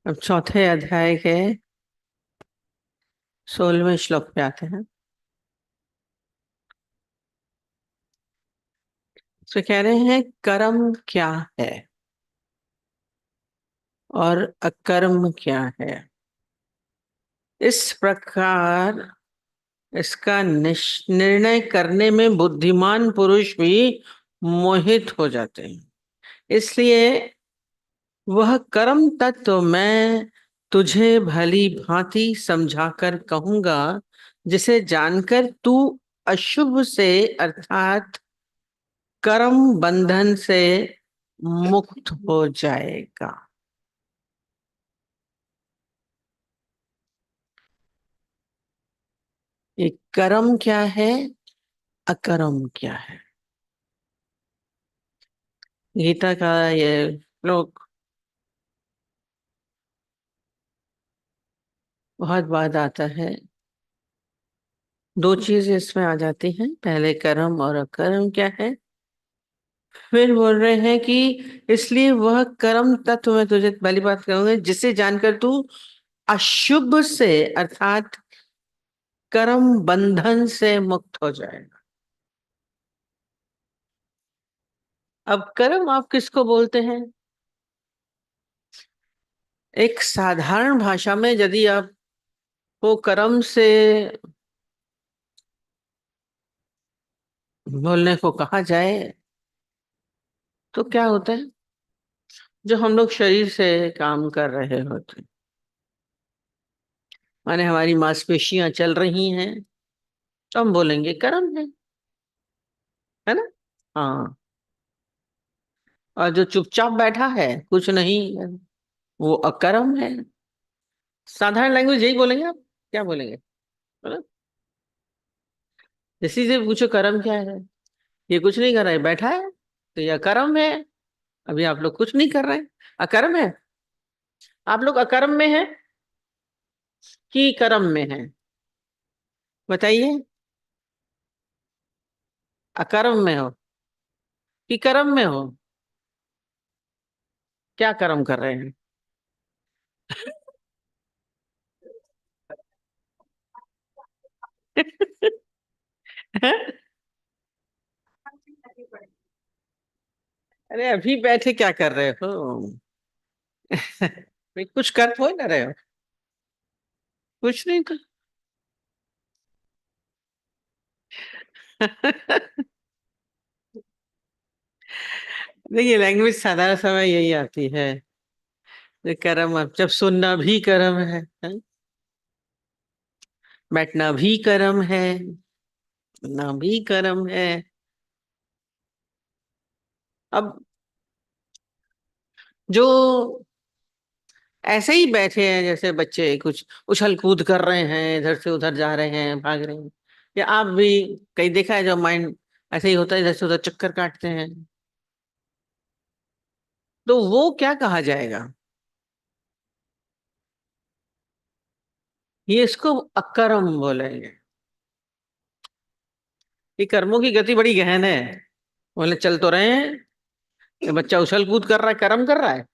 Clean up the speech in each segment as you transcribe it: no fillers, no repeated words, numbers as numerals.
अब चौथे अध्याय के 16वें श्लोक पे आते हैं। तो कह रहे हैं कर्म क्या है और अकर्म क्या है। इस प्रकार इसका निर्णय करने में बुद्धिमान पुरुष भी मोहित हो जाते हैं। इसलिए वह कर्म तत्व मैं तुझे भली भांति समझाकर कहूंगा, जिसे जानकर तू अशुभ से अर्थात कर्म बंधन से मुक्त हो जाएगा। ये कर्म क्या है, अकर्म क्या है। गीता का ये श्लोक बहुत बार आता है। दो चीज इसमें आ जाती हैं, पहले कर्म और अकर्म क्या है। फिर बोल रहे हैं कि इसलिए वह कर्म तत्व मैं तुझे पहली बात कहूंगा जिसे जानकर तू अशुभ से अर्थात कर्म बंधन से मुक्त हो जाएगा। अब कर्म आप किसको बोलते हैं? एक साधारण भाषा में यदि आपको कर्म से बोलने को कहा जाए तो क्या होता है? जो हम लोग शरीर से काम कर रहे होते हैं, माने हमारी मांसपेशियां चल रही हैं, तो हम बोलेंगे कर्म है ना। हाँ। और जो चुपचाप बैठा है कुछ नहीं, वो अकर्म है। साधारण लैंग्वेज यही बोलेंगे आप। क्या बोलेंगे, है ना। किसी से पूछो कर्म क्या है, ये कुछ नहीं कर रहा है, बैठा है, तो ये अकर्म है। अभी आप लोग कुछ नहीं कर रहे हैं, अकर्म है। आप लोग अकर्म में हैं कि कर्म में हैं, बताइए। अकर्म में हो कि कर्म में हो? क्या कर्म कर रहे हैं? अरे अभी बैठे क्या कर रहे हो? भाई कुछ कर तो ना रहे हो, कुछ नहीं कर। देखिए लैंग्वेज साधारण समय यही आती है। ये कर्म, अब जब सुनना भी कर्म है? बैठना भी कर्म है, ना भी कर्म है। अब जो ऐसे ही बैठे हैं जैसे बच्चे कुछ उछल कूद कर रहे हैं, इधर से उधर जा रहे हैं, भाग रहे हैं, या आप भी कहीं देखा है जो माइंड ऐसे ही होता है, इधर से उधर चक्कर काटते हैं, तो वो क्या कहा जाएगा? ये इसको अकर्म बोलेंगे। ये कर्मों की गति बड़ी गहन है। बोले चल तो रहे हैं, ये बच्चा उछल कूद कर रहा है, कर्म कर रहा है,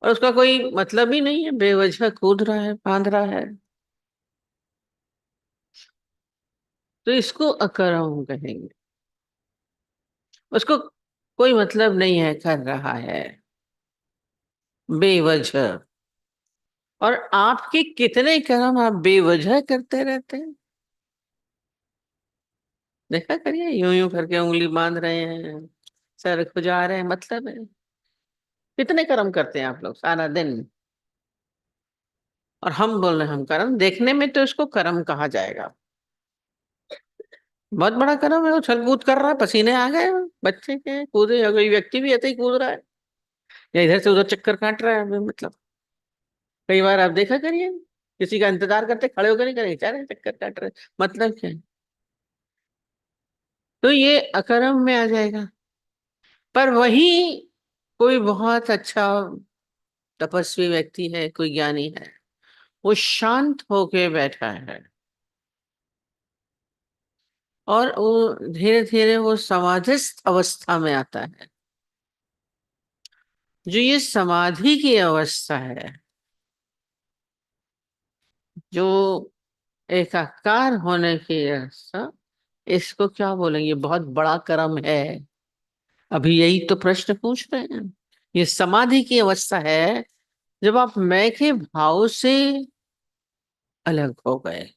और उसका कोई मतलब ही नहीं है, बेवजह कूद रहा है, फांद रहा है, तो इसको अकर्म कहेंगे। उसको कोई मतलब नहीं है, कर रहा है बेवजह। और आपके कितने कर्म आप बेवजह करते रहते हैं? देखा करिए, यूं यूं करके उंगली बांध रहे हैं, सर खुजा रहे हैं, मतलब है कितने कर्म करते हैं आप लोग सारा दिन। और हम बोल रहे हैं हम कर्म, देखने में तो इसको कर्म कहा जाएगा। बहुत बड़ा कर्म है, उछल कूद कर रहा है, पसीने आ गए बच्चे के, कूदे, या कोई व्यक्ति भी ऐसे ही कूद रहा है, या इधर से उधर चक्कर काट रहा है, मतलब कई बार आप देखा करिए, किसी का इंतजार करते खड़े होकर नहीं करेंगे, चाह रहे चक्कर काट रहे, मतलब क्या है? तो ये अकर्म में आ जाएगा। पर वही कोई बहुत अच्छा तपस्वी व्यक्ति है, कोई ज्ञानी है, वो शांत होके बैठा है, और वो धीरे धीरे वो समाधिस्थ अवस्था में आता है। जो ये समाधि की अवस्था है, जो एकाकार होने की अवस्था, इसको क्या बोलेंगे? बहुत बड़ा कर्म है। अभी यही तो प्रश्न पूछ रहे हैं। ये समाधि की अवस्था है जब आप मैं के भाव से अलग हो गए।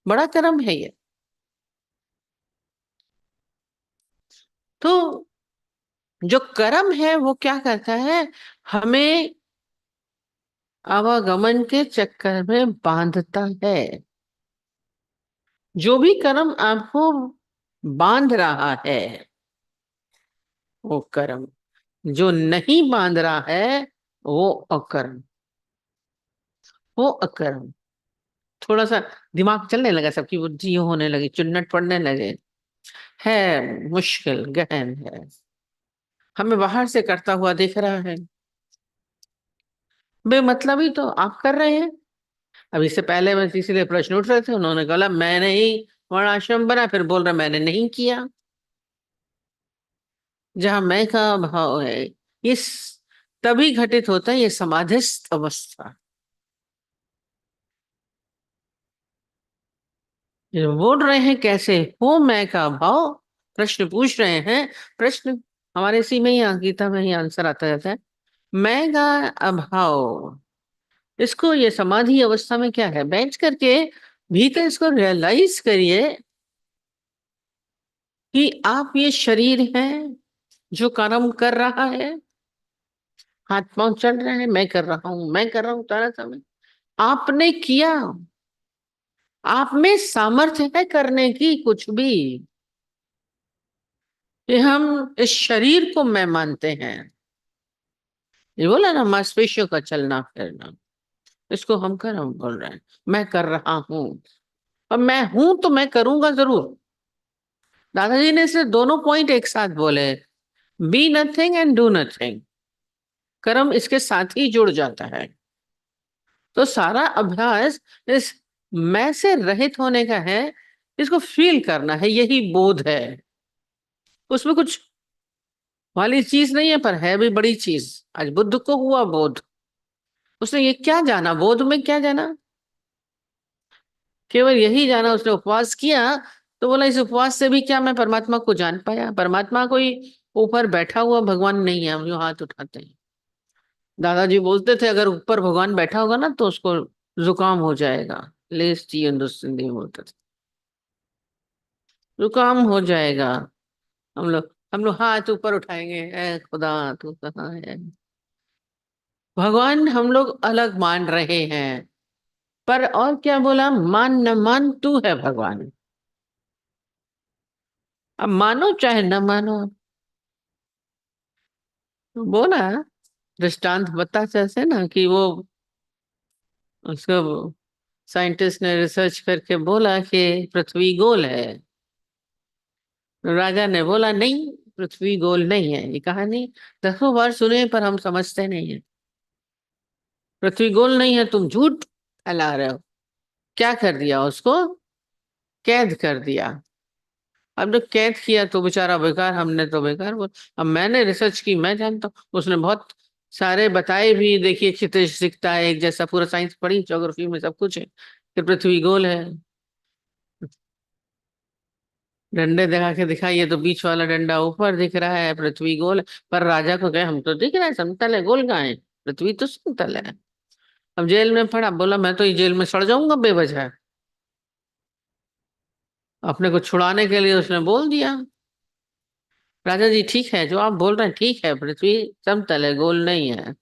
बड़ा कर्म है ये। तो जो कर्म है वो क्या करता है? हमें आवागमन के चक्कर में बांधता है। जो भी कर्म आपको बांध रहा है वो कर्म, जो नहीं बांध रहा है वो अकर्म। वो अकर्म। थोड़ा सा दिमाग चलने लगा, सबकी बुद्धि होने लगी, चुन्नट पड़ने लगे। है, मुश्किल गहन है। हमें बाहर से करता हुआ दिख रहा है, बेमतलब ही तो आप कर रहे हैं। अब इससे पहले मैं इसीलिए प्रश्न उठ रहे थे, उन्होंने कहा मैंने ही वर्णाश्रम बना, फिर बोल रहा मैंने नहीं किया। जहां मैं का भाव है, ये तभी घटित होता है ये समाधिस्थ अवस्था। ये बोल रहे हैं कैसे हो मैं का भाव, प्रश्न पूछ रहे हैं। प्रश्न हमारे इसी में ही गीता में ही आंसर आता रहता है। मैं का अभाव, इसको ये समाधि अवस्था में क्या है, बैठ करके भीतर इसको रियलाइज करिए कि आप ये शरीर हैं जो कर्म कर रहा है। हाथ पांव चल रहे हैं, मैं कर रहा हूं, मैं कर रहा हूं सारा समय। आपने किया, आप में सामर्थ्य है करने की कुछ भी। कि हम इस शरीर को मैं मानते हैं, ये बोला ना मांसपेशियों का चलना फिरना, इसको हम कर्म बोल रहे हैं। मैं कर रहा हूं, और मैं हूं तो मैं करूंगा जरूर। दादाजी ने सिर्फ दोनों पॉइंट एक साथ बोले, be nothing and do nothing. कर्म इसके साथ ही जुड़ जाता है। तो सारा अभ्यास इस मैं से रहित होने का है। इसको फील करना है, यही बोध है। उसमें कुछ वाली चीज नहीं है, पर है भी बड़ी चीज। आज बुद्ध को हुआ बोध। उसने ये क्या जाना, बोध में क्या जाना? केवल यही जाना, उसने उपवास किया तो बोला इस उपवास से भी क्या मैं परमात्मा को जान पाया? परमात्मा कोई ऊपर बैठा हुआ भगवान नहीं है, हम यूं हाथ उठाते हैं। दादाजी बोलते थे अगर ऊपर भगवान बैठा होगा ना तो उसको जुकाम हो जाएगा। लेस टी हिंदी में बोलते थे, जुकाम हो जाएगा। हम लोग हाथ ऊपर उठाएंगे, ए खुदा तू कहाँ है? भगवान हम लोग अलग मान रहे हैं। पर और क्या बोला, मान न मान तू है भगवान। अब मानो चाहे न मानो। बोला, दृष्टांत बता जैसे ना कि वो उसको साइंटिस्ट ने रिसर्च करके बोला कि पृथ्वी गोल है। राजा ने बोला नहीं, पृथ्वी गोल नहीं है। ये कहानी दसों बार सुने पर हम समझते नहीं है। पृथ्वी गोल नहीं है, तुम झूठ फैला रहे हो। क्या कर दिया उसको? कैद कर दिया। अब जब कैद किया तो बेचारा बेकार, हमने तो बेकार बोल। अब मैंने रिसर्च की, मैं जानता हूँ, उसने बहुत सारे बताए भी। देखिए क्षितिज दिखता है एक जैसा, पूरा साइंस पढ़ी, ज्योग्राफी में सब कुछ है कि पृथ्वी गोल है। डंडे दिखा के दिखाइए तो बीच वाला डंडा ऊपर दिख रहा है, पृथ्वी गोल है। पर राजा को कहे हम तो दिख रहा है समतल है, गोल कहाँ है? पृथ्वी तो समतल है। अब जेल में पड़ा, बोला मैं तो ये जेल में सड़ जाऊंगा बेवजह। अपने को छुड़ाने के लिए उसने बोल दिया। राजा जी ठीक है, जो आप बोल रहे हैं ठीक है, पृथ्वी समतल है, गोल नहीं है।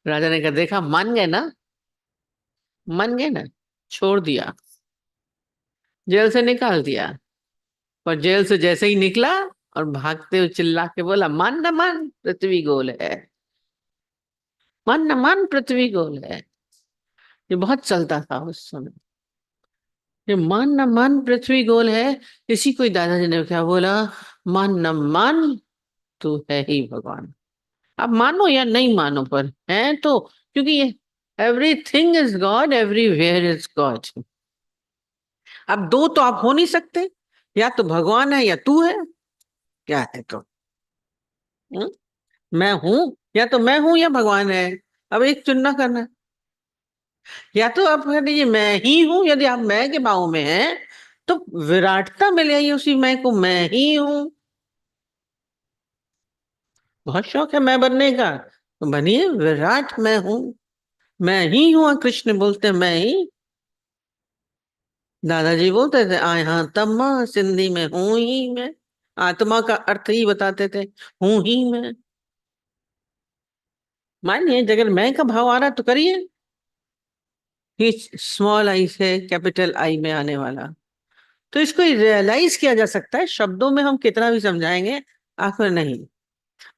राजा ने कहा देखा, मान गए ना? मान गए ना? छोड़ दिया, जेल से निकाल दिया। पर जेल से जैसे ही निकला और भागते हुए चिल्ला के बोला मान ना मान पृथ्वी गोल है, मान ना मान पृथ्वी गोल है। ये बहुत चलता था उस समय। ये मान ना मान पृथ्वी गोल है, इसी को ही दादाजी ने क्या बोला, मान न मान तू है ही भगवान। आप मानो या नहीं मानो, पर है तो। क्योंकि ये everything is God, everywhere is God. अब दो तो आप हो नहीं सकते, या तो भगवान है या तू है। क्या है तो? हम्म? मैं हूं या तो मैं हूं या भगवान है। अब एक चुनना करना है। या तो आप कह दीजिए मैं ही हूं, यदि आप मैं के भाव में हैं तो विराटता मिल जाएगी उसी मैं को, मैं ही हूं। बहुत शौक है मैं बनने का, तो बनिए विराट मैं हूं। मैं ही हूं, कृष्ण बोलते हैं मैं ही। दादाजी बोलते थे आय हाँ तम्मा, सिंधी में हूं ही मैं। आत्मा का अर्थ ही बताते थे, हूं ही मैं। मानिए अगर मैं का भाव आ रहा तो करिए। ही स्मॉल आई से कैपिटल आई में आने वाला। तो इसको रियलाइज किया जा सकता है, शब्दों में हम कितना भी समझाएंगे आखिर नहीं।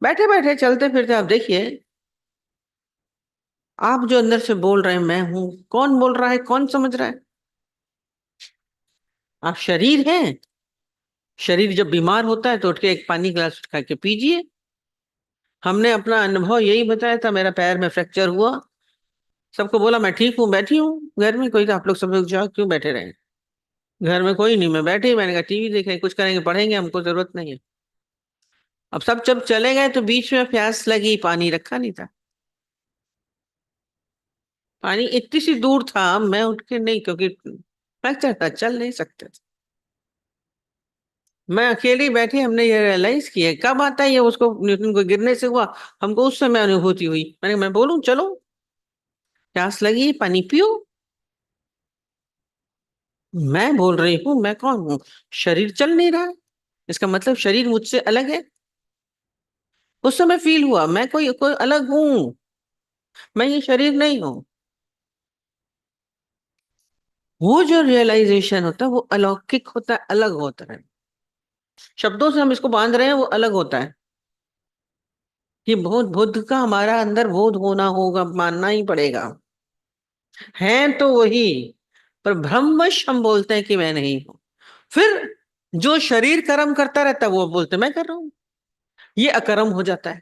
बैठे बैठे चलते फिरते आप देखिए, आप जो अंदर से बोल रहे हैं मैं हूं, कौन बोल रहा है, कौन समझ रहा है? आप शरीर हैं। शरीर जब बीमार होता है तो उठ के एक पानी गिलास उठा के पीजिए। हमने अपना अनुभव यही बताया था, मेरा पैर में फ्रैक्चर हुआ, सबको बोला मैं ठीक हूँ, बैठी हूँ घर में। कोई तो आप लोग सब लोग जाओ, क्यों बैठे रहे? घर में कोई नहीं, मैं बैठी, मैंने कहा टीवी देखें, कुछ करेंगे पढ़ेंगे, हमको जरूरत नहीं है। अब सब जब चले गए तो बीच में प्यास लगी, पानी रखा नहीं था। पानी इतनी सी दूर था, मैं उठ के नहीं, क्योंकि फ्रैक्चर था, चल नहीं सकते थे। मैं अकेली बैठी, हमने ये रियलाइज किया। कब आता है ये, उसको न्यूटन को गिरने से हुआ, हमको उस समय अनुभूति हुई। मैं बोलूं चलो, प्यास लगी पानी पियो। मैं बोल रही हूँ मैं कौन हूँ? शरीर चल नहीं रहा है, इसका मतलब शरीर मुझसे अलग है। उस समय फील हुआ मैं कोई कोई अलग हूँ, मैं ये शरीर नहीं हूँ। वो जो रियलाइजेशन होता है वो अलौकिक होता है, अलग होता है। शब्दों से हम इसको बांध रहे हैं, वो अलग होता है। कि बोध, बुद्ध का हमारा अंदर बोध होना होगा, मानना ही पड़ेगा। है तो वही, पर भ्रमवश हम बोलते हैं कि मैं नहीं हूं। फिर जो शरीर कर्म करता रहता है वो बोलते मैं कर रहा हूं। ये अकर्म हो जाता है,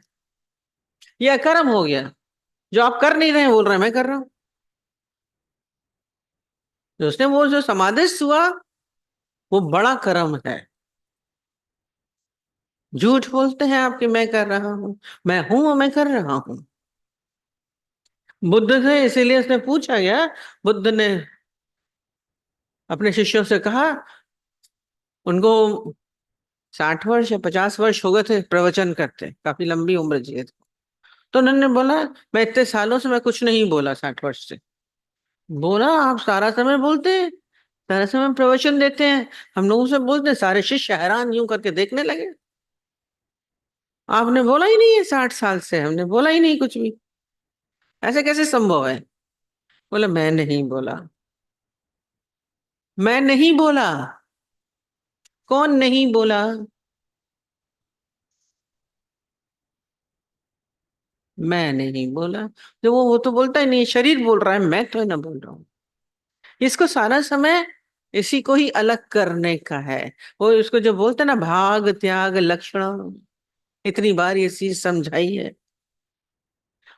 ये अकर्म हो गया। जो आप कर नहीं रहे हैं बोल रहे हैं मैं कर रहा हूं। जो उसने वो जो समाधिस्थ हुआ, वो बड़ा कर्म है। झूठ बोलते हैं आपके मैं कर रहा हूं, मैं हूं और मैं कर रहा हूं। बुद्ध से इसीलिए उसने पूछा गया, बुद्ध ने अपने शिष्यों से कहा, उनको 60 वर्ष या 50 वर्ष हो गए थे प्रवचन करते, काफी लंबी उम्र जिए थे। तो उन्होंने बोला मैं इतने सालों से मैं कुछ नहीं बोला 60 वर्ष से। बोला आप सारा समय बोलते हैं, सारा समय प्रवचन देते हैं, हम लोगों से बोलते हैं। सारे शिष्य हैरान यूं करके देखने लगे। आपने बोला ही नहीं है 60 साल से, हमने बोला ही नहीं कुछ भी, ऐसे कैसे संभव है? बोला मैं नहीं बोला, मैं नहीं बोला। कौन नहीं बोला? मैं नहीं बोला। जो वो तो बोलता ही नहीं, शरीर बोल रहा है, मैं तो ना बोल रहा हूँ। इसको सारा समय इसी को ही अलग करने का है। वो इसको जो बोलते हैं ना भाग त्याग लक्षण, इतनी बार ये चीज समझाई है।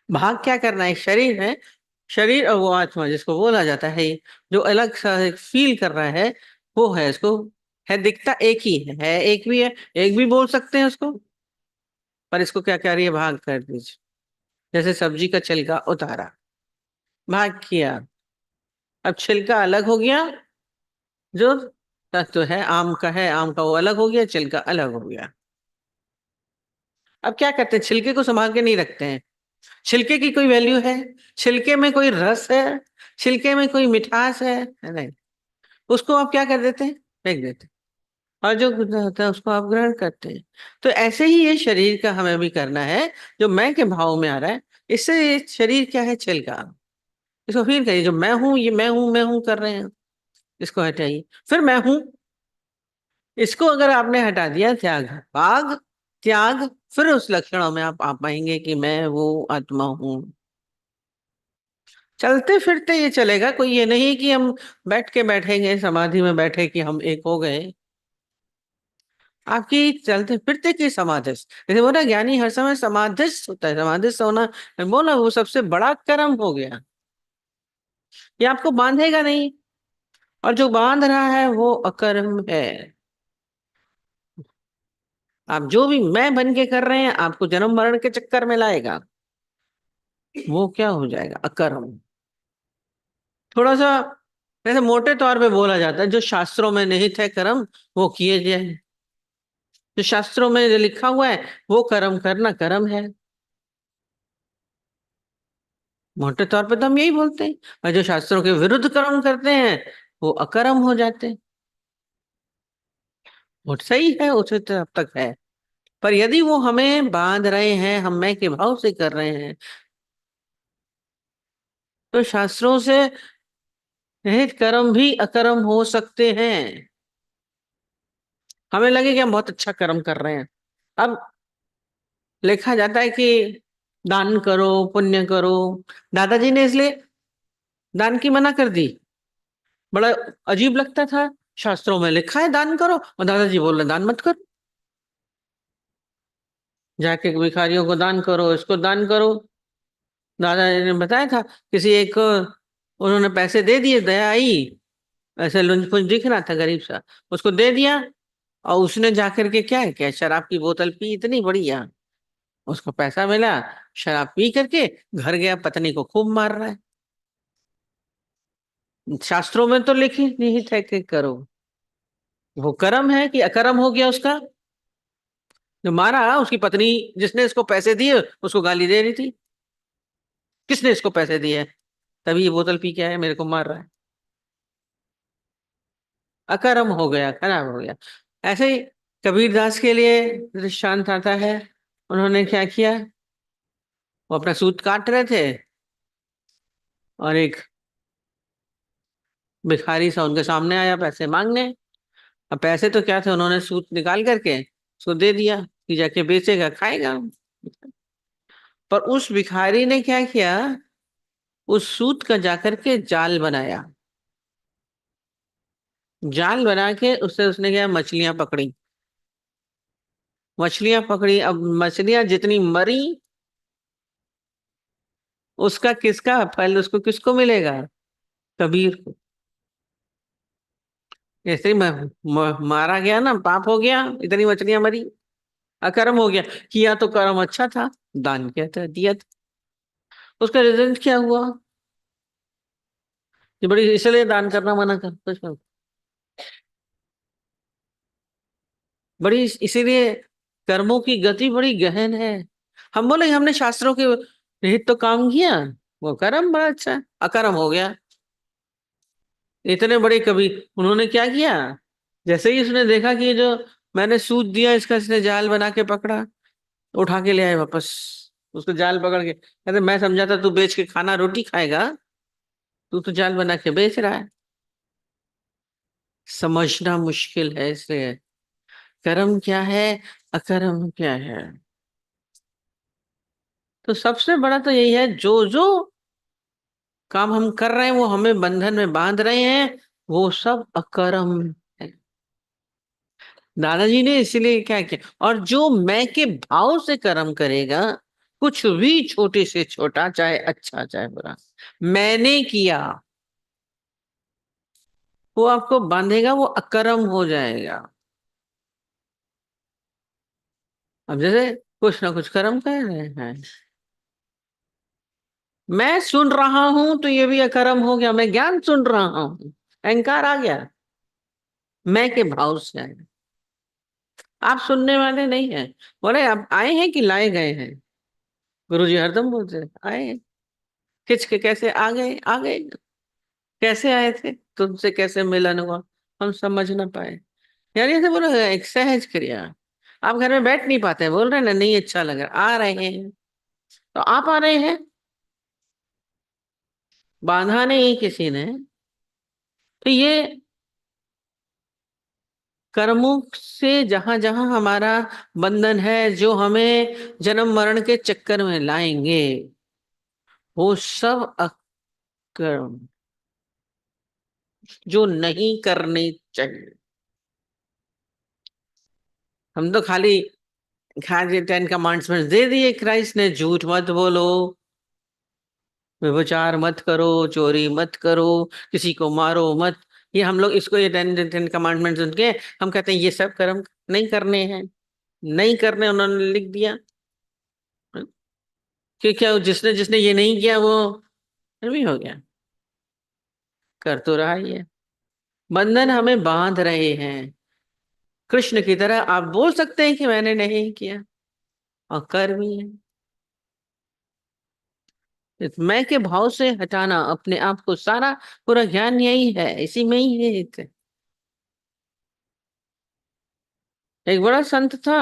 भाग क्या करना है? शरीर है, शरीर और वो आत्मा जिसको बोला जाता है, जो अलग सा फील कर रहा है, वो है इसको। है दिखता एक ही है एक भी है, एक भी बोल सकते हैं उसको। पर इसको क्या कह रही है, भाग कर दीजिए। जैसे सब्जी का छिलका उतारा, भाग किया, अब छिलका अलग हो गया। जो तत्व है आम का, है आम का, वो अलग हो गया, छिलका अलग हो गया। अब क्या करते हैं, छिलके को संभाल के नहीं रखते हैं। छिलके की कोई वैल्यू है? छिलके में कोई रस है? छिलके में कोई मिठास है? नहीं। उसको आप क्या कर देते हैं, फेंक देते हैं। और जो गुजरा होता है उसको आप ग्रहण करते हैं। तो ऐसे ही ये शरीर का हमें भी करना है, जो मैं के भाव में आ रहा है। इससे ये शरीर क्या है, छिलका। इसको फील करिए, जो मैं हूं, ये मैं हूं कर रहे हैं, इसको हटाइए। फिर मैं हूं, इसको अगर आपने हटा दिया, त्याग, भाग त्याग, फिर उस लक्षणों में आप पाएंगे कि मैं वो आत्मा हूं। चलते फिरते ये चलेगा, कोई ये नहीं कि हम बैठ के बैठेंगे समाधि में बैठे कि हम एक हो गए। आपकी चलते फिरते की समाधिस, जैसे बोला ज्ञानी हर समय समाधिस होता है, समाधिस होना बोला वो सबसे बड़ा कर्म हो गया। ये आपको बांधेगा नहीं, और जो बांध रहा है वो अकर्म है। आप जो भी मैं बन के कर रहे हैं, आपको जन्म मरण के चक्कर में लाएगा। वो क्या हो जाएगा? अकर्म। थोड़ा सा ऐसे मोटे तौर पे बोला जाता है, जो शास्त्रों में निहित है कर्म, वो किए जाए। जो शास्त्रों में जो लिखा हुआ है वो कर्म करना कर्म है। मोटे तौर पे तो हम यही बोलते हैं। और जो शास्त्रों के विरुद्ध कर्म करते हैं वो अकर्म हो जाते हैं। वो सही है, उचित अब तक है। पर यदि वो हमें बांध रहे हैं, हम मैं के भाव से कर रहे हैं, तो शास्त्रों से निहित कर्म भी अकर्म हो सकते हैं। हमें लगे कि हम बहुत अच्छा कर्म कर रहे हैं। अब लिखा जाता है कि दान करो, पुण्य करो। दादाजी ने इसलिए दान की मना कर दी। बड़ा अजीब लगता था, शास्त्रों में लिखा है दान करो और दादाजी बोल रहे दान मत करो। जाके भिखारियों को दान करो, इसको दान करो। दादाजी ने बताया था, किसी एक को उन्होंने पैसे दे दिए, दया आई, ऐसे लुंज पुंज दिख रहा था गरीब सा, उसको दे दिया। और उसने जाकर के क्या है, क्या शराब की बोतल पी, इतनी बढ़िया। उसको पैसा मिला, शराब पी करके घर गया, पत्नी को खूब मार रहा है। शास्त्रों में तो लिखी निहित है कि करो। वो कर्म है कि अकर्म हो गया उसका? जो मारा, उसकी पत्नी जिसने इसको पैसे दिए उसको गाली दे रही थी, किसने इसको पैसे दिए, तभी ये बोतल पी के आया, मेरे को मार रहा है। अकर्म हो गया, खराब हो गया। ऐसे ही कबीरदास के लिए दृष्टांत आता है। उन्होंने क्या किया, वो अपना सूत काट रहे थे और एक भिखारी सा उनके सामने आया पैसे मांगने। अब पैसे तो क्या थे, उन्होंने सूत निकाल करके उसको दे दिया कि जाके बेचेगा, खाएगा। पर उस भिखारी ने क्या किया, उस सूत का जाकर के जाल बनाया। जाल बना के उससे उसने क्या, मछलियां पकड़ी। मछलियां पकड़ी, अब मछलियां जितनी मरी, उसका किसका फल, उसको किसको मिलेगा? कबीर को। ऐसे ही मारा गया ना, पाप हो गया, इतनी मछलियां मरी, अकर्म हो गया। किया तो कर्म अच्छा था, दान किया था, दिया था। उसका रिजल्ट क्या हुआ? ये बड़ी, इसलिए दान करना मना कर कुछ नहीं। बड़ी इसीलिए कर्मों की गति बड़ी गहन है। हम बोले हमने शास्त्रों के हित तो काम किया, वो कर्म बड़ा अच्छा है, अकर्म हो गया। इतने बड़े कवि, उन्होंने क्या किया, जैसे ही उसने देखा कि ये जो मैंने सूत दिया, इसका इसने जाल बना के पकड़ा, उठा के ले आए वापस। उसको जाल पकड़ के कहते, मैं समझा था तू बेच के खाना रोटी खाएगा, तू तो जाल बना के बेच रहा है। समझना मुश्किल है इसलिए। कर्म क्या है, अकर्म क्या है? तो सबसे बड़ा तो यही है, जो जो काम हम कर रहे हैं वो हमें बंधन में बांध रहे हैं, वो सब अकर्म है। दादाजी ने इसीलिए क्या किया, और जो मैं के भाव से कर्म करेगा, कुछ भी छोटे से छोटा, चाहे अच्छा चाहे बुरा, मैंने किया, वो आपको बांधेगा, वो अकर्म हो जाएगा। अब जैसे कुछ ना कुछ कर्म कर रहे हैं, मैं सुन रहा हूं तो ये भी अकर्म हो गया, मैं ज्ञान सुन रहा हूं, अहंकार आ गया, मैं के भाव से आया। आप सुनने वाले नहीं हैं। बोले आप आए हैं कि लाए गए हैं? गुरुजी हरदम बोलते हैं, आए हैं। खिंच के कैसे आ गए, आ गए। कैसे आए थे, तुमसे कैसे मिलन हुआ, हम समझ ना पाए। यानी ऐसे बोलो, एक सहज क्रिया। आप घर में बैठ नहीं पाते हैं, बोल रहे हैं ना, नहीं अच्छा लग रहा, आ रहे हैं, तो आप आ रहे हैं, बांधा नहीं किसी ने। तो ये कर्मों से जहां जहां हमारा बंधन है, जो हमें जन्म मरण के चक्कर में लाएंगे, वो सब अकर्म, जो नहीं करनी चाहिए। हम तो खाली खाली 10 कमांड्समेंट्स दे दिए क्राइस्ट ने, झूठ मत बोलो, व्यभिचार मत करो, चोरी मत करो, किसी को मारो मत। ये हम लोग इसको, ये 10 कमांडमेंट्स उनके, हम कहते हैं ये सब कर्म नहीं करने हैं, नहीं करने, उन्होंने लिख दिया। कि क्या जिसने जिसने ये नहीं किया वो भी हो गया, कर तो रहा ही है। बंधन हमें बांध रहे हैं। कृष्ण की तरह आप बोल सकते हैं कि मैंने नहीं किया, और कर भी है। इस मैं के भाव से हटाना अपने आप को, सारा पूरा ज्ञान यही है, इसी में ही है। एक बड़ा संत था,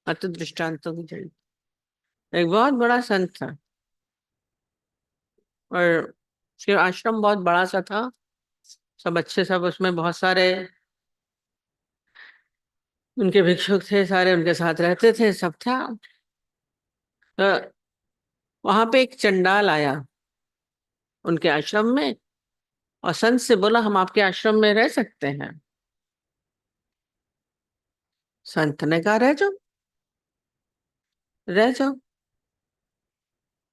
अत दृष्टांतों की जड़, एक बहुत बड़ा संत था, और उसके आश्रम बहुत बड़ा सा था। सब अच्छे, सब उसमें बहुत सारे उनके भिक्षुक थे, सारे उनके साथ रहते थे, सब था। तो वहां पे एक चंडाल आया उनके आश्रम में, और संत से बोला हम आपके आश्रम में रह सकते हैं। संत ने कहा रह जाओ, रह जाओ।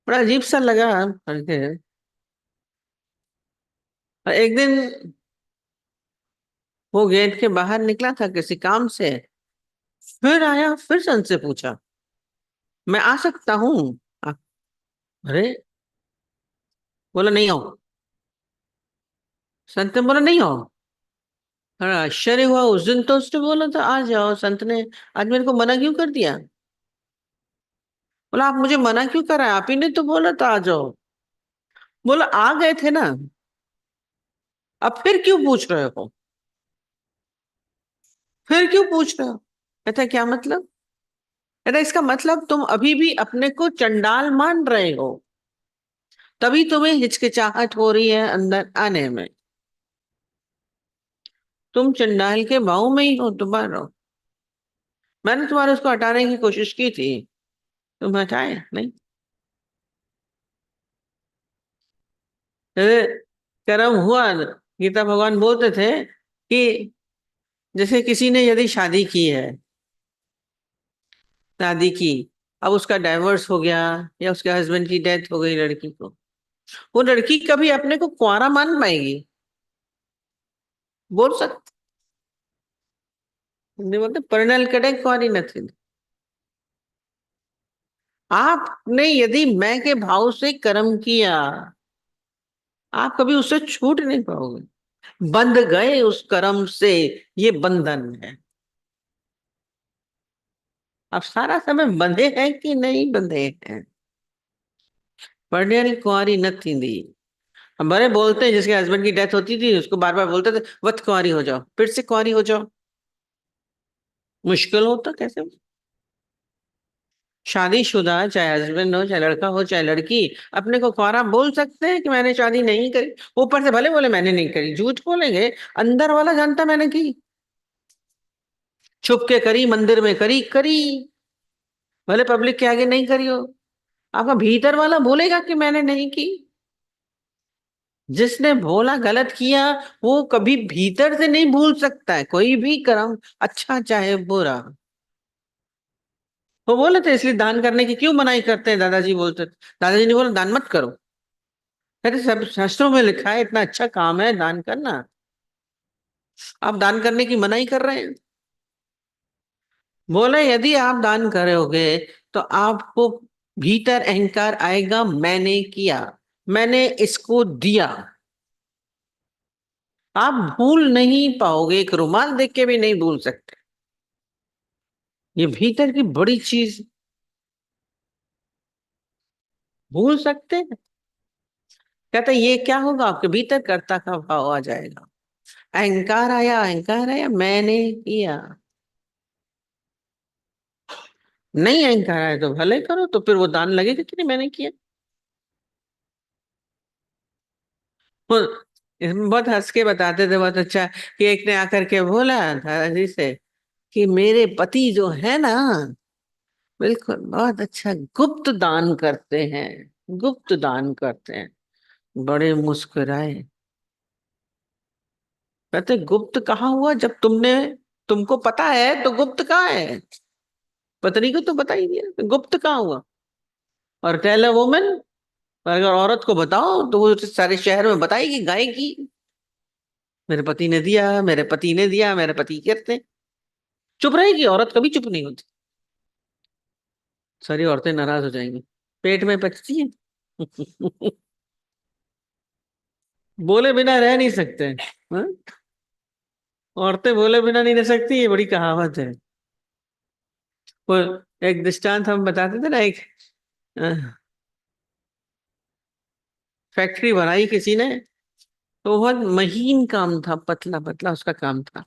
बड़ा अजीब सा लगा करके। और एक दिन वो गेट के बाहर निकला था किसी काम से, फिर आया, फिर संत से पूछा मैं आ सकता हूँ? आ- अरे, बोला नहीं आओ। संत ने बोला नहीं आओ। अरे आश्चर्य हुआ, उस दिन तो उसने बोला था आ जाओ, संत ने आज मेरे को मना क्यों कर दिया? बोला आप मुझे मना क्यों कर रहे हैं, आप ही ने तो बोला था आ जाओ। बोला आ गए थे ना, अब फिर क्यों पूछ रहे हो? फिर क्यों पूछ रहे हो? कहता क्या मतलब? कहता इसका मतलब तुम अभी भी अपने को चंडाल मान रहे हो, तभी तुम्हें हिचकिचाहट हो रही है अंदर आने में। तुम चंडाल के भाव में ही हो तुम्हारा। मैंने तुम्हारे उसको हटाने की कोशिश की थी, तुम हटाए नहीं। जैसे कर्म हुआ, गीता भगवान बोलते थे कि जैसे किसी ने यदि शादी की है, शादी की, अब उसका डाइवोर्स हो गया, या उसके हस्बैंड की डेथ हो गई लड़की को, वो लड़की कभी अपने को कुंवारा मान पाएगी? बोल सकते? नहीं बोलते, परिणल कड़े कुंवारी न थी। आपने यदि मैं के भाव से कर्म किया, आप कभी उससे छूट नहीं पाओगे। बंध गए उस कर्म से, ये बंधन है। आप सारा समय बंधे हैं कि नहीं बंधे हैं? परिणल कुंवारी न थी। हमारे बोलते हैं जिसके हस्बैंड की डेथ होती थी उसको बार बार बोलते थे वत कुंवारी हो जाओ, फिर से कुंवारी हो जाओ। मुश्किल होता कैसे? शादीशुदा, चाहे हस्बैंड हो, चाहे लड़का हो, चाहे लड़की, अपने को कुंवारा बोल सकते हैं कि मैंने शादी नहीं करी। ऊपर से भले बोले मैंने नहीं करी, झूठ बोलेंगे, अंदर वाला जानता मैंने की। छुप के करी, मंदिर में करी करी, भले पब्लिक के आगे नहीं करी हो। आपका भीतर वाला बोलेगा कि मैंने नहीं की। जिसने भोला गलत किया, वो कभी भीतर से नहीं भूल सकता है कोई भी कर्म, अच्छा चाहे बुरा। वो बोले थे इसलिए दान करने की क्यों मनाही करते हैं, दादाजी बोलते थे। दादाजी ने बोला दान मत करो। कहते सब शास्त्रों में लिखा है इतना अच्छा काम है दान करना, आप दान करने की मनाही कर रहे हैं। बोले यदि आप दान करोगे तो आपको भीतर अहंकार आएगा, मैंने किया, मैंने इसको दिया। आप भूल नहीं पाओगे, एक रुमाल देख के भी नहीं भूल सकते। ये भीतर की बड़ी चीज, भूल सकते हैं? कहते ये क्या होगा, आपके भीतर कर्ता का भाव आ जाएगा। अहंकार आया, अहंकार आया, मैंने किया। नहीं अहंकार आया तो भले करो, तो फिर वो दान लगेगा कि नहीं मैंने किया। वो इसमें बहुत हंस के बताते थे, बहुत अच्छा, कि एक ने आकर के बोला दादाजी से कि मेरे पति जो है ना, बिल्कुल बहुत अच्छा गुप्त दान करते हैं, गुप्त दान करते हैं। बड़े मुस्कुराए। कहते गुप्त कहाँ हुआ, जब तुमने, तुमको पता है तो गुप्त कहाँ है? पत्नी को तो बता ही दिया, तो गुप्त कहाँ हुआ? और टेल अ वुमन, अगर औरत को बताओ तो वो सारे शहर में बताएगी, गाएगी मेरे पति ने दिया, मेरे पति ने दिया, मेरे पति करते। चुप रहेगी औरत, कभी चुप नहीं होती। सारी औरतें नाराज हो जाएंगी। पेट में पचती है। बोले बिना रह नहीं सकते। हाँ? औरतें बोले बिना नहीं रह सकती, ये बड़ी कहावत है। वो एक दृष्टांत हम बताते थे ना, एक फैक्ट्री बनाई किसी ने, तो बहुत महीन काम था, पतला पतला उसका काम था।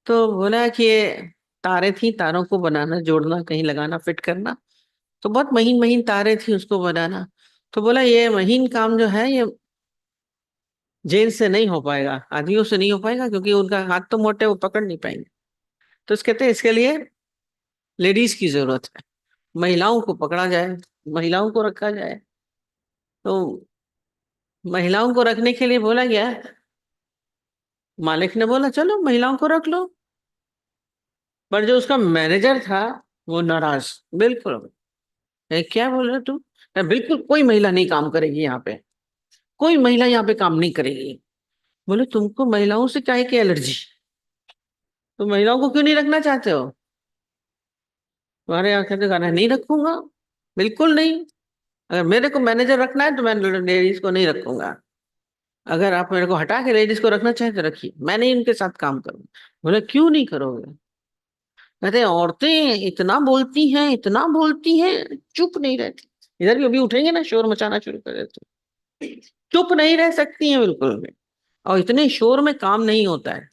तो बोला कि ये तारें थी, तारों को बनाना, जोड़ना, कहीं लगाना, फिट करना। तो बहुत महीन महीन तारें थी, उसको बनाना। तो बोला ये महीन काम जो है ये जेंट्स से नहीं हो पाएगा, आदमियों से नहीं हो पाएगा, क्योंकि उनका हाथ तो मोटे, वो पकड़ नहीं पाएंगे। तो इस कहते हैं इसके लिए लेडीज की जरूरत है, महिलाओं को पकड़ा जाए, महिलाओं को रखा जाए। तो महिलाओं को रखने के लिए बोला गया। मालिक ने बोला चलो महिलाओं को रख लो। पर जो उसका मैनेजर था वो नाराज, बिल्कुल। क्या बोल रहे तू? बिल्कुल कोई महिला नहीं काम करेगी यहाँ पे, कोई महिला यहाँ पे काम नहीं करेगी। बोले तुमको महिलाओं से काहे की एलर्जी? तो महिलाओं को क्यों नहीं रखना चाहते हो? तुम्हारे यहाँ कहते गाना नहीं रखूंगा, बिल्कुल नहीं। अगर मेरे को मैनेजर रखना है तो मैं लेडीज को नहीं रखूंगा। अगर आप मेरे को हटा के लेडीज को रखना चाहें तो रखिए, मैं नहीं इनके साथ काम करूंगा। बोले क्यों नहीं करोगे? कहते हैं औरतें इतना बोलती हैं, इतना बोलती हैं, चुप नहीं रहती। इधर भी अभी उठेंगे ना शोर मचाना शुरू कर देते, चुप नहीं रह सकती हैं बिल्कुल भी। और इतने शोर में काम नहीं होता है,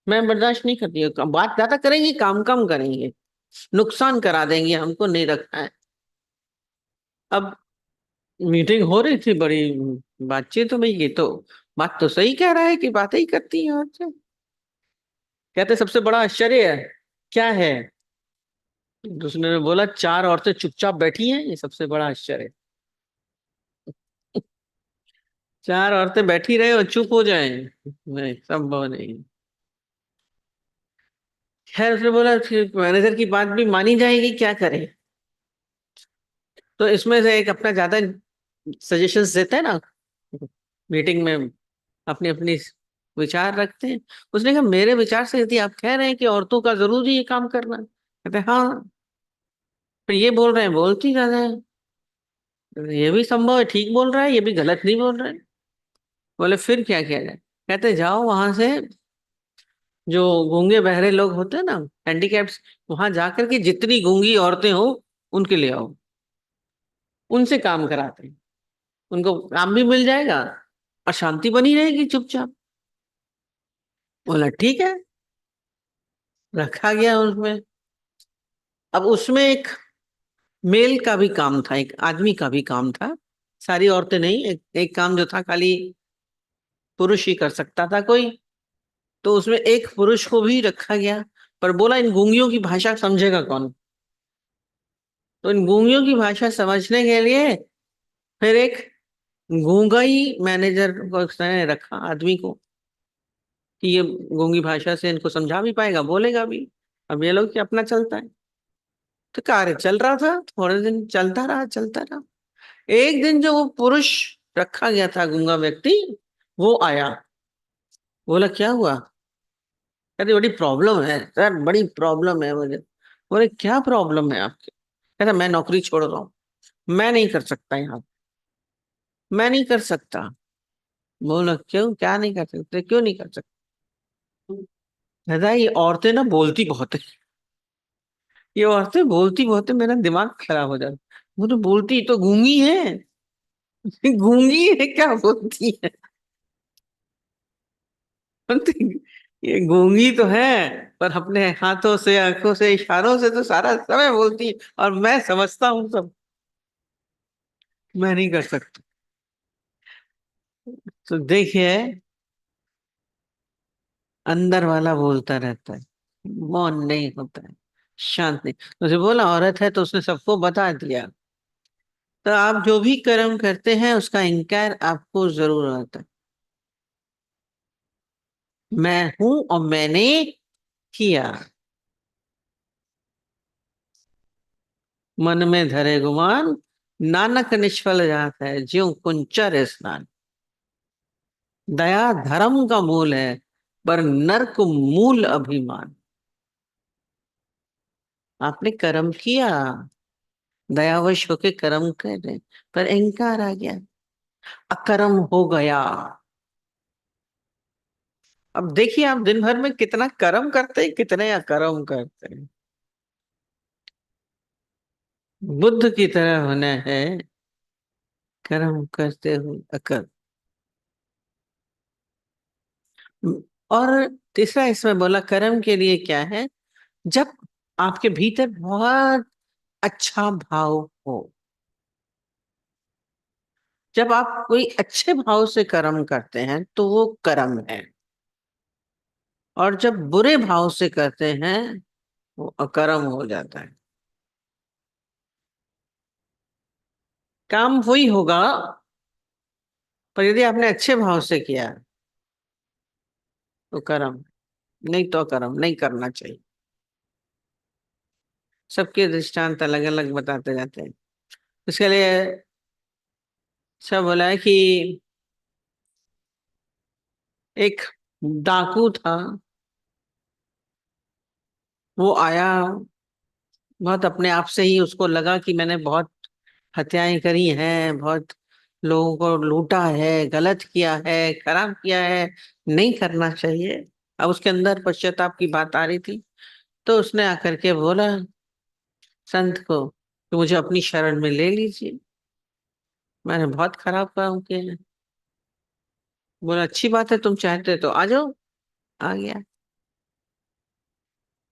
मैं बर्दाश्त नहीं करती हूँ। बात ज्यादा करेंगी, काम कम करेंगे, नुकसान करा देंगे, हमको नहीं रखना है। अब मीटिंग हो रही थी, बड़ी बातचीत हो भाई, ये तो बात तो सही कह रहा है कि बातें ही करती हैं औरतें। कहते सबसे बड़ा आश्चर्य है क्या है? दूसरे ने बोला चार औरतें चुपचाप बैठी हैं, ये सबसे बड़ा आश्चर्य है। चार औरतें बैठी रहे और चुप हो जाएं, नहीं, संभव नहीं। खैर उसने बोला मैनेजर की बात भी मानी जाएगी, क्या करें? तो इसमें से एक अपना ज्यादा सजेशंस देता है ना मीटिंग में, अपनी अपनी विचार रखते हैं। उसने कहा मेरे विचार से यदि आप कह रहे हैं कि औरतों का जरूरी ये काम करना, कहते हैं, हाँ। फिर ये बोल रहे हैं बोलती ज्यादा है, ये भी संभव है, ठीक बोल रहा है, ये भी गलत नहीं बोल रहा है। बोले फिर क्या किया जाए? कहते जाओ वहां से, जो गूंगे बहरे लोग होते हैं ना, हैंडीकैप्स, वहां जाकर के जितनी गूंगी औरतें हो उनके ले आओ, उनसे काम कराते हैं, उनको काम भी मिल जाएगा और शांति बनी रहेगी चुपचाप। बोला ठीक है, रखा गया उसमें। अब उसमें एक मेल का भी काम था, एक आदमी का भी काम था, सारी औरतें नहीं, एक काम जो था खाली पुरुष ही कर सकता था कोई। तो उसमें एक पुरुष को भी रखा गया। पर बोला इन गूंगियों की भाषा समझेगा कौन? तो इन गूंगियों की भाषा समझने के लिए फिर एक गूंगा ही मैनेजर को उसने रखा, आदमी को, कि ये गूंगी भाषा से इनको समझा भी पाएगा, बोलेगा भी। अब ये लोग क्या अपना चलता है। तो कार्य चल रहा था, थोड़े दिन चलता रहा, चलता रहा। एक दिन जो वो पुरुष रखा गया था, गूंगा व्यक्ति, वो आया। बोला क्या हुआ? कहते बड़ी प्रॉब्लम है सर, बड़ी प्रॉब्लम है मुझे। बोले क्या प्रॉब्लम है आपके? कहता मैं नौकरी छोड़ रहा हूँ, मैं नहीं कर सकता यहाँ, मैं नहीं कर सकता। बोला क्यों, क्या नहीं कर सकते, क्यों नहीं कर सकते? दादा ये औरतें ना बोलती बहुत है, ये औरतें बोलती बहुत है, मेरा दिमाग खराब हो जाता। वो तो बोलती तो गूंगी है। गूंगी है क्या बोलती है? बोलती, ये गूंगी तो है, पर अपने हाथों से, आंखों से, इशारों से तो सारा समय बोलती है, और मैं समझता हूँ सब, मैं नहीं कर सकता। तो देखिए, अंदर वाला बोलता रहता है, मौन नहीं होता है, शांत नहीं। तो उसे बोला औरत है तो उसने सबको बता दिया। तो आप जो भी कर्म करते हैं उसका इंकार आपको जरूर आता है। मैं हूं और मैंने किया। मन में धरे गुमान, नानक निष्फल जाता है ज्यों कुंचर स्नान। दया धर्म का मूल है, पर नरक मूल अभिमान। आपने कर्म किया, दयावश होके कर्म कर रहे, पर अहंकार आ गया, अकर्म हो गया। अब देखिए आप दिन भर में कितना कर्म करते हैं, कितने अकर्म करते हैं। बुद्ध की तरह होना है, कर्म करते हुए अकर्म। और तीसरा इसमें बोला कर्म के लिए क्या है, जब आपके भीतर बहुत अच्छा भाव हो, जब आप कोई अच्छे भाव से कर्म करते हैं तो वो कर्म है, और जब बुरे भाव से करते हैं वो अकर्म हो जाता है। काम वही होगा, पर यदि आपने अच्छे भाव से किया तो कर्म, नहीं तो अकर्म नहीं करना चाहिए। सबके दृष्टांत अलग अलग बताते जाते हैं। इसके लिए सब बोला है कि एक डाकू था, वो आया, बहुत अपने आप से ही उसको लगा कि मैंने बहुत हत्याएं करी हैं, बहुत लोगों को लूटा है, गलत किया है, खराब किया है, नहीं करना चाहिए। अब उसके अंदर पश्चाताप की बात आ रही थी, तो उसने आकर के बोला संत को कि मुझे अपनी शरण में ले लीजिए, मैंने बहुत खराब काम किए हैं। बोला अच्छी बात है, तुम चाहते तो आ जाओ। आ गया।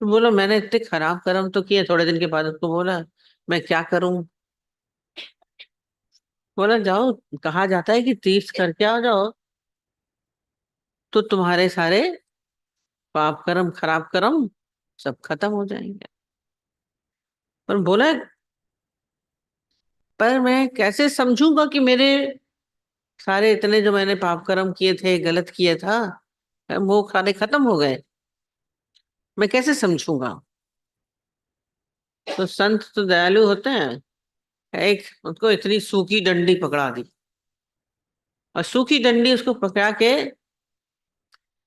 तो बोला मैंने इतने खराब कर्म तो किए। थोड़े दिन के बाद उसको बोला मैं क्या करूं। बोला जाओ, कहा जाता है कि तीर्थ करके आ जाओ तो तुम्हारे सारे पाप कर्म खराब कर्म सब खत्म हो जाएंगे। पर बोला पर मैं कैसे समझूंगा कि मेरे सारे इतने जो मैंने पाप कर्म किए थे, गलत किया था, वो सारे खत्म हो गए, मैं कैसे समझूंगा। तो संत तो दयालु होते हैं, एक उनको इतनी सूखी डंडी पकड़ा दी, और सूखी डंडी उसको पकड़ा के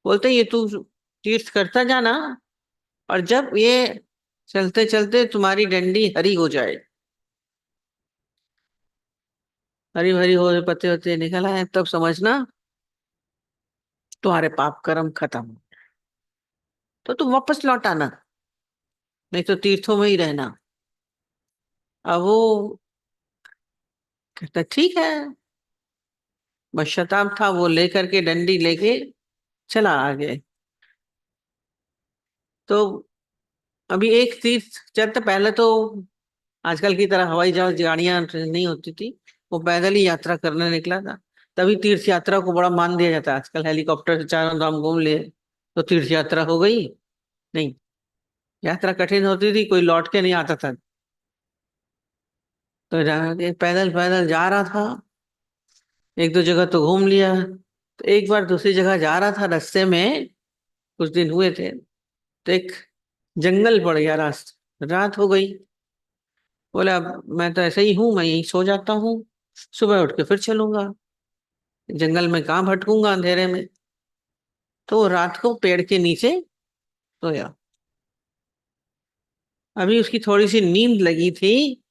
बोलते ये तू तीर्थ करता जाना, और जब ये चलते चलते तुम्हारी डंडी हरी हो जाए, हरी भरी हो पत्ते होते निकल आए, तब समझना तुम्हारे पाप कर्म खत्म, तो तुम वापस लौट आना, नहीं तो तीर्थों में ही रहना। अब वो कहता ठीक है, बस शताब था, वो लेकर के डंडी लेके चला आगे। तो अभी एक तीर्थ चलते, पहले तो आजकल की तरह हवाई जहाज गाड़ियां ट्रेन नहीं होती थी, वो पैदल ही यात्रा करने निकला था। तभी तीर्थ यात्रा को बड़ा मान दिया जाता है, आजकल हेलीकॉप्टर से चारों धाम घूम लिए तो तीर्थ यात्रा हो गई। नहीं, यात्रा कठिन होती थी, कोई लौट के नहीं आता था। तो पैदल पैदल जा रहा था, एक दो जगह तो घूम लिया। तो एक बार दूसरी जगह जा रहा था, रास्ते में कुछ दिन हुए थे, तो एक जंगल पड़ गया, रास्ता रात हो गई। बोला अब मैं तो ऐसे ही हूँ, मैं यहीं सो जाता हूँ, सुबह उठ के फिर चलूंगा, जंगल में कहाँ भटकूंगा अंधेरे में। तो रात को पेड़ के नीचे सोया। अभी उसकी थोड़ी सी नींद लगी थी,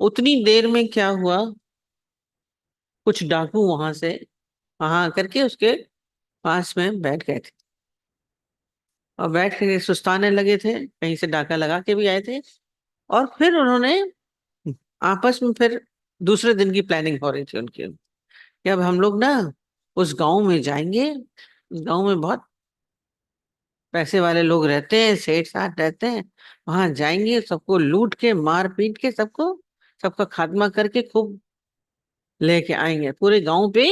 उतनी देर में क्या हुआ, कुछ डाकू वहां से वहां आकर के उसके पास में बैठ गए थे, और बैठ के सुस्ताने लगे थे, कहीं से डाका लगा के भी आए थे। और फिर उन्होंने आपस में फिर दूसरे दिन की प्लानिंग हो रही थी उनकी, कि अब हम लोग ना उस गांव में जाएंगे, उस गांव में बहुत पैसे वाले लोग रहते हैं, सेठ साठ रहते हैं, वहां जाएंगे, सबको लूट के मार पीट के सबको, सबका खात्मा करके खूब लेके आएंगे पूरे गांव पे।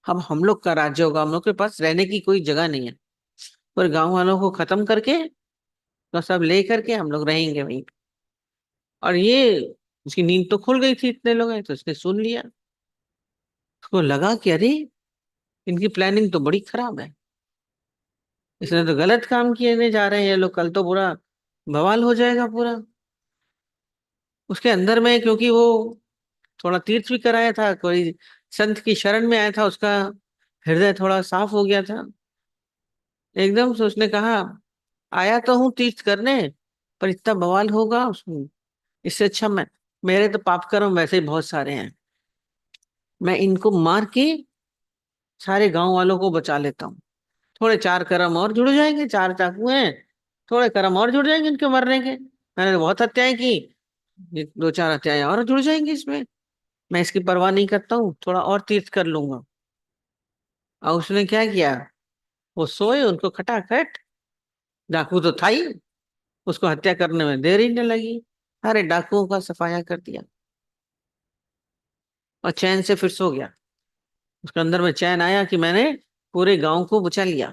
अब हम लोग का राज्य होगा, हम लोग के पास रहने की कोई जगह नहीं है, पूरे गांव वालों को खत्म करके तो सब ले करके हम लोग रहेंगे वहीं पे। और ये उसकी नींद तो खुल गई थी, इतने लोग हैं तो उसने सुन लिया। उसको लगा कि अरे इनकी प्लानिंग तो बड़ी खराब है, इसने तो गलत काम किए जा रहे हैं ये लोग, कल तो पूरा बवाल हो जाएगा पूरा। उसके अंदर में क्योंकि वो थोड़ा तीर्थ भी कराया था, कोई संत की शरण में आया था, उसका हृदय थोड़ा साफ हो गया था। एकदम से उसने कहा आया तो हूँ तीर्थ करने, पर इतना बवाल होगा उसमें। इससे अच्छा मेरे तो पाप कर्म वैसे ही बहुत सारे हैं, मैं इनको मार के सारे गांव वालों को बचा लेता हूँ। थोड़े चार कर्म और जुड़ जाएंगे, चार चाकू हैं, थोड़े कर्म और जुड़ जाएंगे इनके मरने के। मैंने तो बहुत हत्याएं की, ये दो चार हत्याएं और जुड़ जाएंगी इसमें। मैं इसकी परवाह नहीं करता हूँ, थोड़ा और तीर्थ कर लूंगा। और उसने क्या किया, वो सोए, उनको खटाखट, डाकू तो था ही, उसको हत्या करने में देर ही नहीं लगी, सारे डाकुओं का सफाया कर दिया और चैन से फिर सो गया। उसके अंदर में चैन आया कि मैंने पूरे गांव को बचा लिया,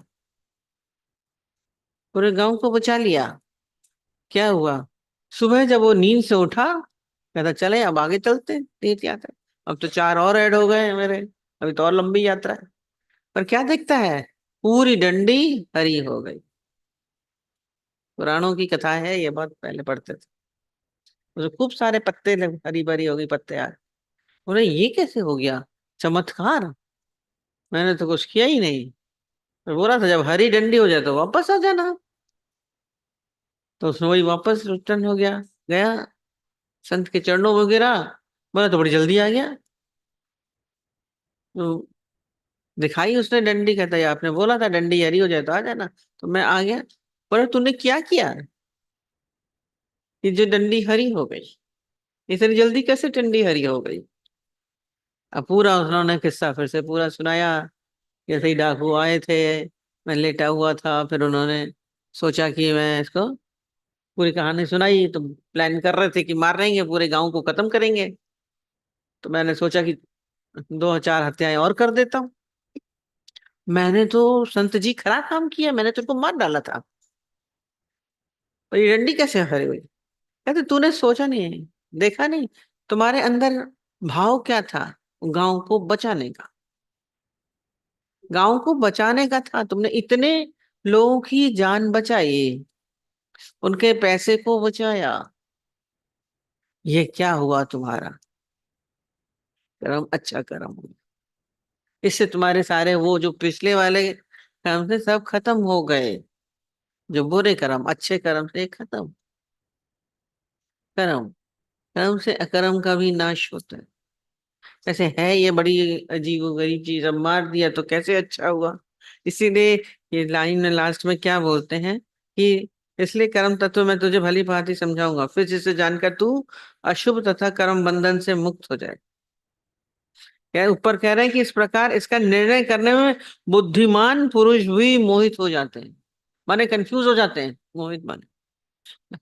पूरे गांव को बचा लिया। क्या हुआ, सुबह जब वो नींद से उठा, कहता चले अब आगे चलते हैं तीर्थ यात्रा। अब तो चार और ऐड हो गए हैं मेरे, अभी तो और लंबी यात्रा है। पर क्या दिखता है, पूरी डंडी हरी हो गई। पुराणों की कथा है, ये बहुत पहले पढ़ते थे। उसमें खूब सारे पत्ते हरी भरी हो गई, पत्ते यार। बोले ये कैसे हो गया, चमत्कार, मैंने तो कुछ किया ही नहीं। तो बोला था जब हरी डंडी हो जाए तो वापस आ जाना। तो उसने वही वापस रिटर्न हो गया, गया संत के चरणों में गिरा। बोला तो बड़ी जल्दी आ गया। तो दिखाई उसने डंडी, कहता है आपने बोला था डंडी हरी हो जाए तो आ जाना, तो मैं आ गया। पर तूने क्या किया कि जो डंडी हरी हो गई, इतनी जल्दी कैसे डंडी हरी हो गई। अब पूरा उन्होंने किस्सा फिर से पूरा सुनाया। जैसे ही डाकू आए थे, मैं लेटा हुआ था, फिर उन्होंने सोचा कि मैं इसको पूरी कहानी सुनाई, तो प्लान कर रहे थे कि मार रहेंगे, पूरे गांव को खत्म करेंगे। तो मैंने सोचा कि दो चार हत्याएं और कर देता हूँ। मैंने तो संत जी खरा काम किया, मैंने तुमको मार डाला था, पर ये डंडी कैसे हरी हुई। कहते तूने सोचा नहीं, देखा नहीं, तुम्हारे अंदर भाव क्या था, गांव को बचाने का, गांव को बचाने का था। तुमने इतने लोगों की जान बचाई, उनके पैसे को बचाया, ये क्या हुआ तुम्हारा कर्म, अच्छा कर्म हुआ। इससे तुम्हारे सारे वो जो पिछले वाले कर्म थे सब खत्म हो गए। जो बुरे कर्म, अच्छे कर्म से खत्म। कर्म, कर्म से अकर्म का भी नाश होता है। ऐसे है ये बड़ी अजीब गरीब चीज, अब मार दिया तो कैसे अच्छा हुआ। इसीलिए ये लाइन में लास्ट में क्या बोलते हैं कि इसलिए कर्म तत्व मैं तुझे भली भांति समझाऊंगा, फिर जिसे जानकर तू अशुभ तथा कर्म बंधन से मुक्त हो जाए। क्या ऊपर कह रहे हैं कि इस प्रकार इसका निर्णय करने में बुद्धिमान पुरुष भी मोहित हो जाते हैं, माने कंफ्यूज हो जाते हैं, मोहित माने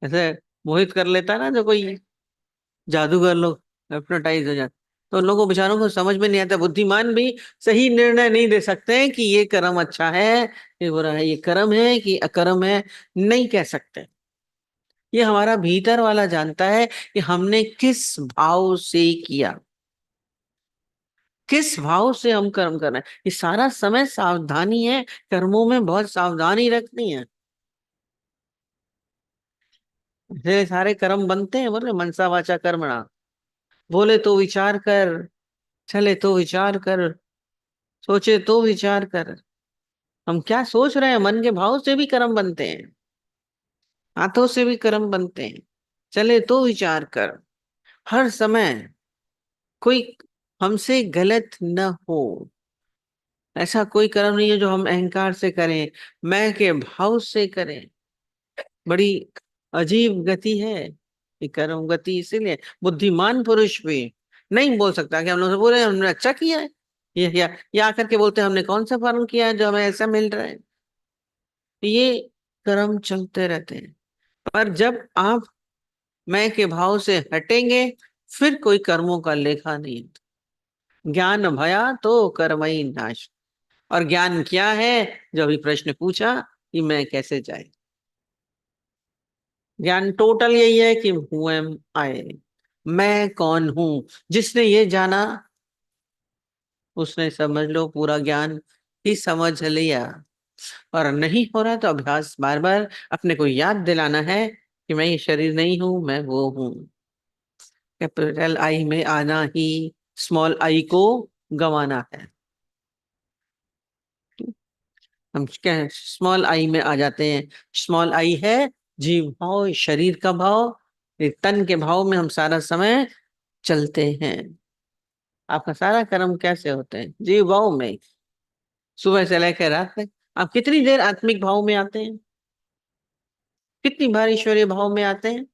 ऐसे मोहित कर लेता है ना जो कोई जादूगर लोग, हिप्नोटाइज हो जाते। तो उन लोगों बेचारों को समझ में नहीं आता, बुद्धिमान भी सही निर्णय नहीं दे सकते हैं कि ये कर्म अच्छा है, ये बुरा है, ये कर्म है कि अकर्म है, नहीं कह सकते। ये हमारा भीतर वाला जानता है कि हमने किस भाव से किया, किस भाव से हम कर्म कर रहे हैं। ये सारा समय सावधानी है, कर्मों में बहुत सावधानी रखनी है। ये सारे कर्म बनते हैं, बोले मनसा वाचा कर्मणा, बोले तो विचार कर, चले तो विचार कर, सोचे तो विचार कर। हम क्या सोच रहे हैं, मन के भाव से भी कर्म बनते हैं, हाथों से भी कर्म बनते हैं। चले तो विचार कर, हर समय कोई हमसे गलत न हो। ऐसा कोई कर्म नहीं है जो हम अहंकार से करें, मैं के भाव से करें। बड़ी अजीब गति है ये कर्म गति। इसीलिए बुद्धिमान पुरुष भी नहीं बोल सकता कि हम लोग से बोले हमने अच्छा किया है, ये आकर के बोलते हैं हमने कौन सा कर्म किया है जो हमें ऐसा मिल रहा है। ये कर्म चलते रहते हैं। पर जब आप मैं के भाव से हटेंगे, फिर कोई कर्मों का लेखा नहीं। ज्ञान भया तो कर्मई नाश। और ज्ञान क्या है, जो अभी प्रश्न पूछा कि मैं कैसे जाए। ज्ञान टोटल यही है कि हु एम आई, मैं कौन हूं। जिसने ये जाना, उसने समझ लो पूरा ज्ञान ही समझ लिया। और नहीं हो रहा तो अभ्यास, बार बार अपने को याद दिलाना है कि मैं ये शरीर नहीं हूं, मैं वो हूं। कैपिटल आई में आना ही स्मॉल आई को गंवाना है। हम क्या स्मॉल आई में आ जाते हैं, स्मॉल आई है जीव भाव, शरीर का भाव, ये तन के भाव में हम सारा समय चलते हैं। आपका सारा कर्म कैसे होते हैं? जीव भाव में, सुबह से लेकर रात तक। आप कितनी देर आत्मिक भाव में आते हैं? कितनी बार ईश्वरीय भाव में आते हैं?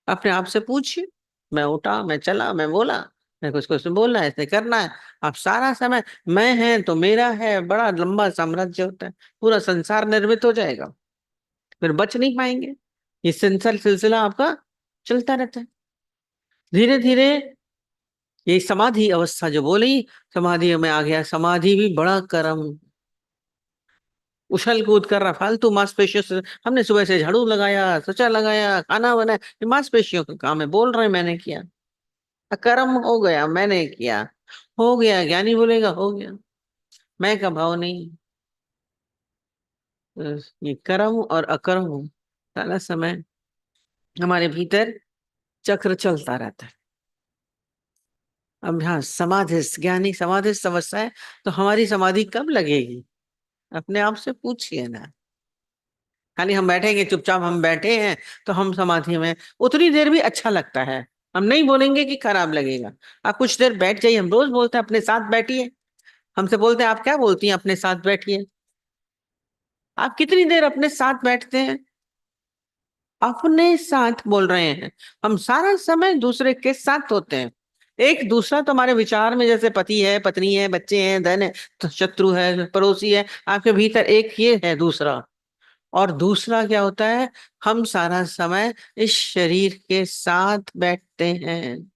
अपने आप से पूछिए। मैं उठा, मैं चला, मैं बोला, मैं कुछ कुछ बोलना है, ऐसे करना है। आप सारा समय मैं है तो मेरा है, बड़ा लंबा साम्राज्य होता है, पूरा संसार निर्मित हो जाएगा, फिर बच नहीं पाएंगे। ये संसार सिलसिला आपका चलता रहता है। धीरे धीरे ये समाधि अवस्था जो बोली, समाधि में आ गया। समाधि भी बड़ा कर्म। उछल कूद कर रहा, फालतू मांसपेशियों से। हमने सुबह से झाड़ू लगाया, स्वच्छता लगाया, खाना बनाया, ये मांसपेशियों का काम है। बोल रहे हैं मैंने किया, कर्म हो गया, मैंने किया, हो गया। ज्ञानी बोलेगा हो गया, मैं का भाव नहीं। अ, ये कर्म और अकर्म सारा समय हमारे भीतर चक्र चलता रहता है। अभ्यास समाधि, ज्ञानी समाधि अवस्था है। तो हमारी समाधि कब लगेगी? अपने आप से पूछिए ना। खाली हम बैठेंगे चुपचाप, हम बैठे हैं तो हम समाधि में उतनी देर भी अच्छा लगता है। हम नहीं बोलेंगे कि खराब लगेगा। आप कुछ देर बैठ जाइए। हम रोज बोलते हैं अपने साथ बैठिए। हमसे बोलते हैं आप क्या बोलती हैं अपने साथ बैठिए। आप कितनी देर अपने साथ बैठते हैं? अपने साथ बोल रहे हैं। हम सारा समय दूसरे के साथ होते हैं। एक दूसरा तो हमारे विचार में, जैसे पति है, पत्नी है, बच्चे हैं, धन है, तो शत्रु है, पड़ोसी है। आपके भीतर एक ये है दूसरा। और दूसरा क्या होता है? हम सारा समय इस शरीर के साथ बैठते हैं।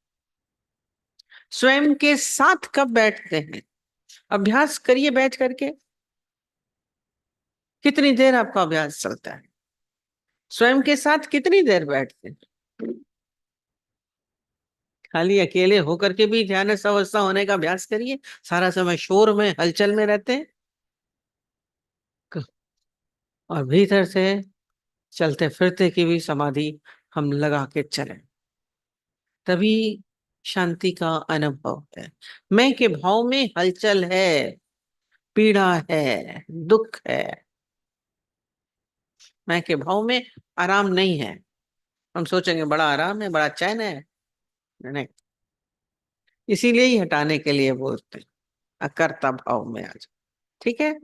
स्वयं के साथ कब बैठते हैं? अभ्यास करिए बैठ करके। कितनी देर आपका अभ्यास चलता है? स्वयं के साथ कितनी देर बैठते हैं? खाली अकेले होकर के भी ध्यान अवस्था होने का अभ्यास करिए। सारा समय शोर में, हलचल में रहते हैं। और भीतर से चलते फिरते की भी समाधि हम लगा के चले, तभी शांति का अनुभव है। मैं के भाव में हलचल है, पीड़ा है, दुख है। मैं के भाव में आराम नहीं है। हम सोचेंगे बड़ा आराम है, बड़ा चैन है। नहीं, इसीलिए ही हटाने के लिए बोलते हैं, अकर्ता भाव में आ जाओ। ठीक है।